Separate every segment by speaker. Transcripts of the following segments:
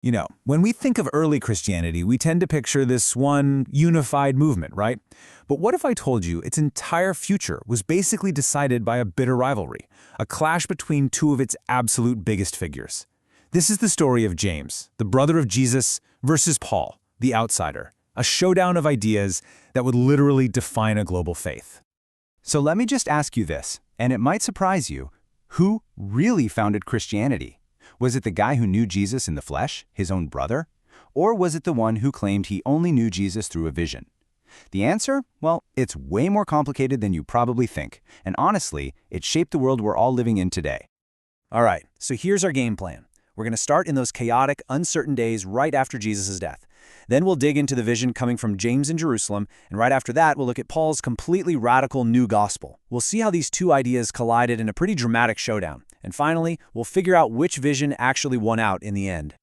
Speaker 1: You know, when we think of early Christianity, we tend to picture this one unified movement, right? But what if I told you its entire future was basically decided by a bitter rivalry, a clash between two of its absolute biggest figures? This is the story of James, the brother of Jesus, versus Paul, the outsider, a showdown of ideas that would literally define a global faith.
Speaker 2: So let me just ask you this, and it might surprise you. Who really founded Christianity? Was it the guy who knew Jesus in the flesh, his own brother? Or was it the one who claimed he only knew Jesus through a vision? The answer? Well, it's way more complicated than you probably think, and honestly, it shaped the world we're all living in today.
Speaker 3: All right, so here's our game plan. We're going to start in those chaotic, uncertain days right after Jesus' death. Then we'll dig into the vision coming from James in Jerusalem, and right after that, we'll look at Paul's completely radical new gospel. We'll see how these two ideas collided in a pretty dramatic showdown. And finally, we'll figure out which vision actually won out in the end.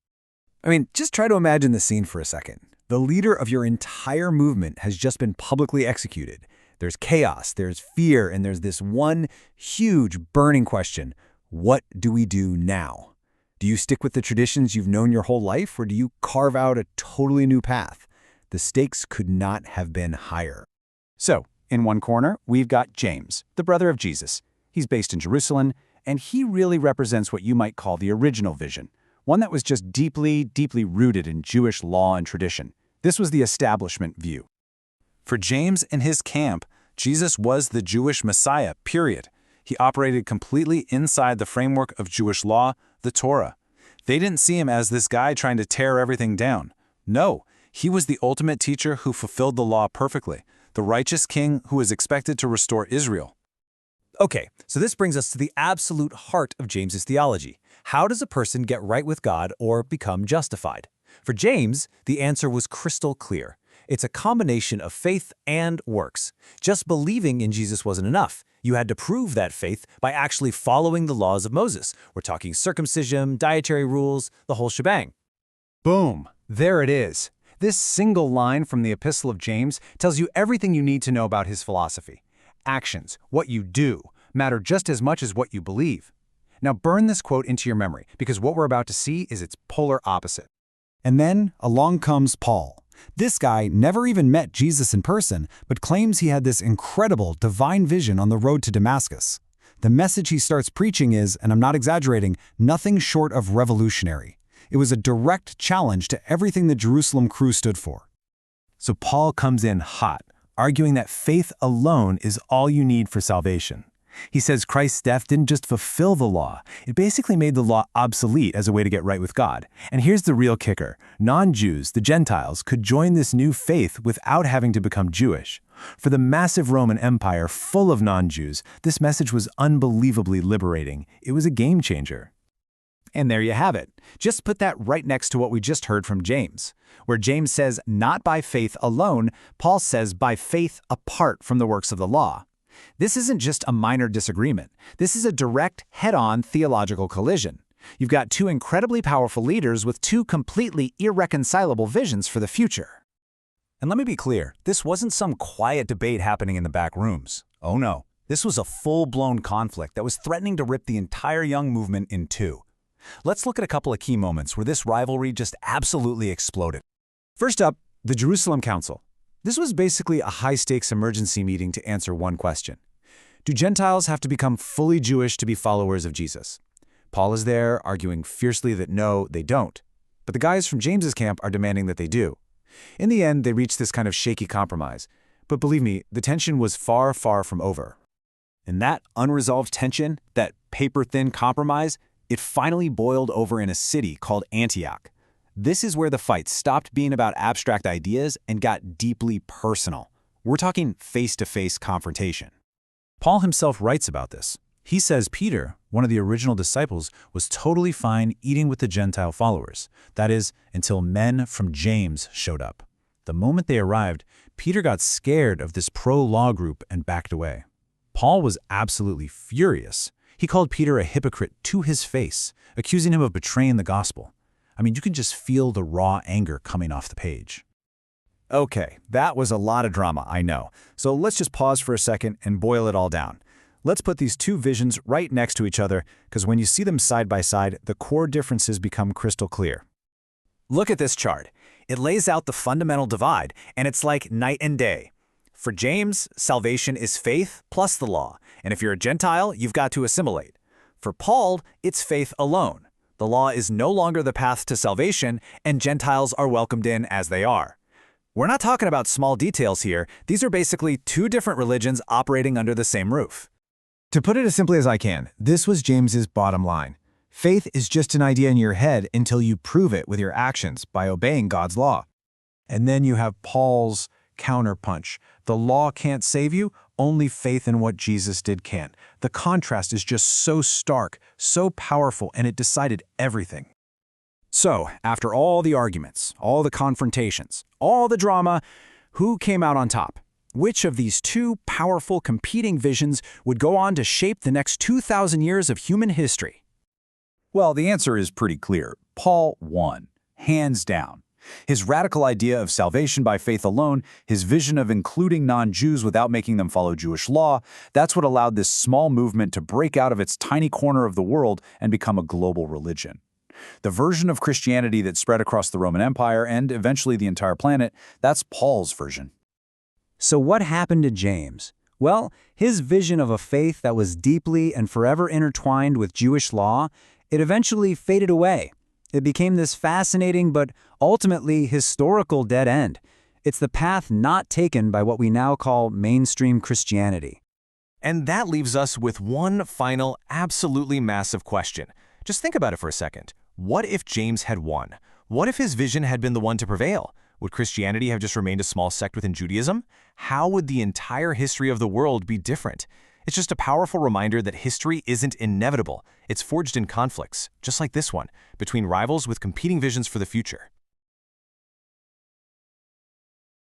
Speaker 1: I mean, just try to imagine the scene for a second. The leader of your entire movement has just been publicly executed. There's chaos, there's fear, and there's this one huge burning question. What do we do now? Do you stick with the traditions you've known your whole life, or do you carve out a totally new path? The stakes could not have been higher.
Speaker 2: So, in one corner, we've got James, the brother of Jesus. He's based in Jerusalem, and he really represents what you might call the original vision, one that was just deeply, deeply rooted in Jewish law and tradition. This was the establishment view.
Speaker 4: For James and his camp, Jesus was the Jewish Messiah, period. He operated completely inside the framework of Jewish law, the Torah. They didn't see him as this guy trying to tear everything down. No, he was the ultimate teacher who fulfilled the law perfectly, the righteous king who was expected to restore Israel.
Speaker 3: Okay, so this brings us to the absolute heart of James's theology. How does a person get right with God or become justified? For James, the answer was crystal clear. It's a combination of faith and works. Just believing in Jesus wasn't enough. You had to prove that faith by actually following the laws of Moses. We're talking circumcision, dietary rules, the whole shebang.
Speaker 2: Boom! There it is. This single line from the Epistle of James tells you everything you need to know about his philosophy. Actions, what you do, matter just as much as what you believe. Now burn this quote into your memory, because what we're about to see is its polar opposite.
Speaker 1: And then along comes Paul. This guy never even met Jesus in person, but claims he had this incredible divine vision on the road to Damascus. The message he starts preaching is, and I'm not exaggerating, nothing short of revolutionary. It was a direct challenge to everything the Jerusalem crew stood for.
Speaker 4: So Paul comes in hot, arguing that faith alone is all you need for salvation. He says Christ's death didn't just fulfill the law, it basically made the law obsolete as a way to get right with God. And here's the real kicker. Non-Jews, the Gentiles, could join this new faith without having to become Jewish. For the massive Roman Empire full of non-Jews, this message was unbelievably liberating. It was a game changer.
Speaker 2: And there you have it. Just put that right next to what we just heard from James. Where James says, not by faith alone, Paul says by faith apart from the works of the law. This isn't just a minor disagreement. This is a direct, head-on theological collision. You've got two incredibly powerful leaders with two completely irreconcilable visions for the future.
Speaker 3: And let me be clear, this wasn't some quiet debate happening in the back rooms. Oh no, this was a full-blown conflict that was threatening to rip the entire young movement in two. Let's look at a couple of key moments where this rivalry just absolutely exploded.
Speaker 1: First up, the Jerusalem Council. This was basically a high-stakes emergency meeting to answer one question. Do Gentiles have to become fully Jewish to be followers of Jesus? Paul is there, arguing fiercely that no, they don't. But the guys from James's camp are demanding that they do. In the end, they reach this kind of shaky compromise. But believe me, the tension was far, far from over.
Speaker 3: And that unresolved tension, that paper-thin compromise, it finally boiled over in a city called Antioch. This is where the fight stopped being about abstract ideas and got deeply personal. We're talking face-to-face confrontation.
Speaker 4: Paul himself writes about this. He says Peter, one of the original disciples, was totally fine eating with the Gentile followers. That is, until men from James showed up. The moment they arrived, Peter got scared of this pro-law group and backed away. Paul was absolutely furious. He called Peter a hypocrite to his face, accusing him of betraying the gospel. I mean, you can just feel the raw anger coming off the page.
Speaker 1: Okay, that was a lot of drama, I know. So let's just pause for a second and boil it all down. Let's put these two visions right next to each other, because when you see them side by side, the core differences become crystal clear.
Speaker 2: Look at this chart. It lays out the fundamental divide, and it's like night and day. For James, salvation is faith plus the law, and if you're a Gentile, you've got to assimilate. For Paul, it's faith alone. The law is no longer the path to salvation, and Gentiles are welcomed in as they are. We're not talking about small details here. These are basically two different religions operating under the same roof.
Speaker 5: To put it as simply as I can, this was James's bottom line. Faith is just an idea in your head until you prove it with your actions by obeying God's law.
Speaker 4: And then you have Paul's counterpunch. The law can't save you, only faith in what Jesus did can. The contrast is just so stark, so powerful, and it decided everything.
Speaker 2: So, after all the arguments, all the confrontations, all the drama, who came out on top? Which of these two powerful competing visions would go on to shape the next 2,000 years of human history?
Speaker 1: Well, the answer is pretty clear. Paul won, hands down. His radical idea of salvation by faith alone, his vision of including non-Jews without making them follow Jewish law, that's what allowed this small movement to break out of its tiny corner of the world and become a global religion. The version of Christianity that spread across the Roman Empire and eventually the entire planet, that's Paul's version.
Speaker 2: So what happened to James? Well, his vision of a faith that was deeply and forever intertwined with Jewish law, it eventually faded away. It became this fascinating but ultimately historical dead end. It's the path not taken by what we now call mainstream Christianity.
Speaker 3: And that leaves us with one final, absolutely massive question. Just think about it for a second. What if James had won? What if his vision had been the one to prevail? Would Christianity have just remained a small sect within Judaism? How would the entire history of the world be different? It's just a powerful reminder that history isn't inevitable. It's forged in conflicts, just like this one, between rivals with competing visions for the future.